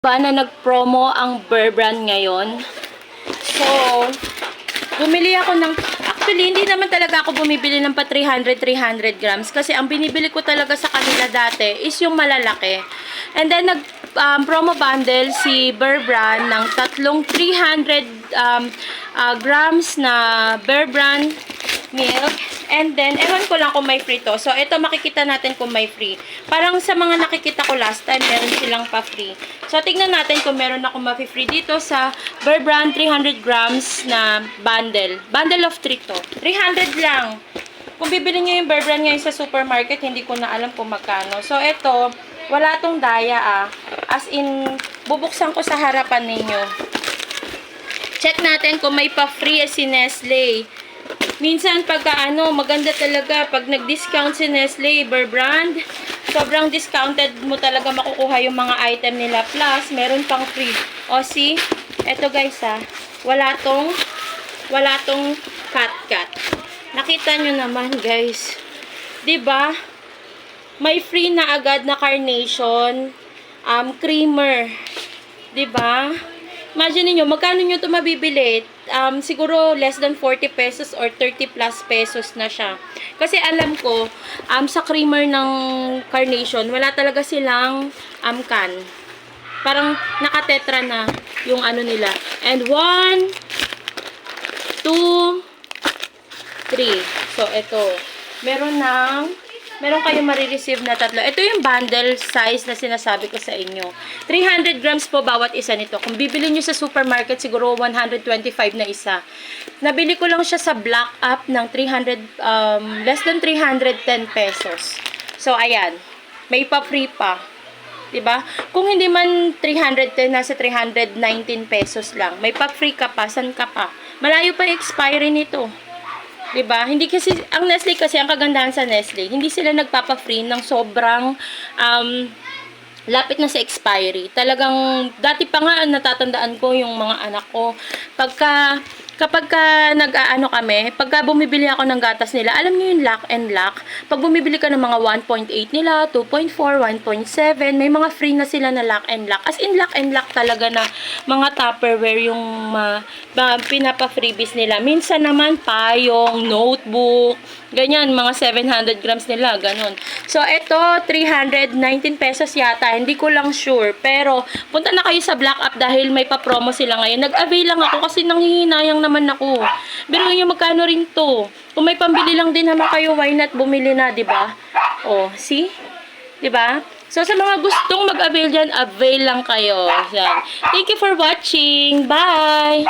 Ba na nag-promo ang Bear Brand ngayon. So, bumili ako ng, actually, hindi naman talaga ako bumibili ng pa 300 grams kasi ang binibili ko talaga sa kanila dati is yung malalaki. And then, promo bundle si Bear Brand ng tatlong 300 grams na Bear Brand milk. And then, ewan ko lang kung may free to. So, ito makikita natin kung may free. Parang sa mga nakikita ko last time, meron silang pa-free. So, tignan natin kung meron ako ma-free dito sa Bear Brand 300 grams na bundle. Bundle of 3 to. 300 lang. Kung bibili nyo yung Bear Brand ngayon sa supermarket, hindi ko na alam kung magkano. So, ito, wala tong daya As in, bubuksan ko sa harapan ninyo. Check natin kung may pa-free si Nestle. Minsan pagka maganda talaga pag nag-discount si Nestle Bear Brand, sobrang discounted mo talaga makukuha yung mga item nila. Plus, meron pang free. O see, eto guys wala tong cat. Nakita nyo naman guys. 'Di ba? May free na agad na carnation creamer. 'Di ba? Imagine niyo magkano nyo ito mabibili? Siguro less than 40 pesos or 30 plus pesos na siya. Kasi alam ko, sa creamer ng Carnation, wala talaga silang can. Parang nakatetra na yung ano nila. And 1, 2, 3. So, ito. Meron kayong marireceive na tatlo. Ito yung bundle size na sinasabi ko sa inyo. 300 grams po bawat isa nito. Kung bibili nyo sa supermarket, siguro 125 na isa. Nabili ko lang siya sa Black App ng less than 310 pesos. So, ayan. May pa-free pa. 'Di ba? Kung hindi man 310, nasa 319 pesos lang. May pa-free ka pa. San ka pa? Malayo pa yung expiry nito. 'Di ba? Hindi kasi ang Nestle kasi ang kagandahan sa Nestle, hindi sila nagpapa-free ng sobrang lapit na sa expiry. Talagang dati pa nga natatandaan ko yung mga anak ko kapag nag-aano kami, pagka bumibili ako ng gatas nila, alam niyo yung lock and lock. Pag bumibili ka ng mga 1.8 nila, 2.4, 1.7, may mga free na sila na lock and lock. As in lock and lock talaga na mga Tupperware yung pinapa-freebies nila. Minsan naman payong, notebook, ganyan, mga 700 grams nila, ganun. So, ito, 319 pesos yata. Hindi ko lang sure. Pero, punta na kayo sa Black App dahil may pa-promo sila ngayon. Nag-avail lang ako kasi nanghihinayang naman ako. Pero yung magkano rin to. Kung may pambili lang din naman kayo, why not bumili na, di ba? Oh, see? Di ba? So, sa mga gustong mag-avail dyan, avail lang kayo. Yan. Thank you for watching. Bye!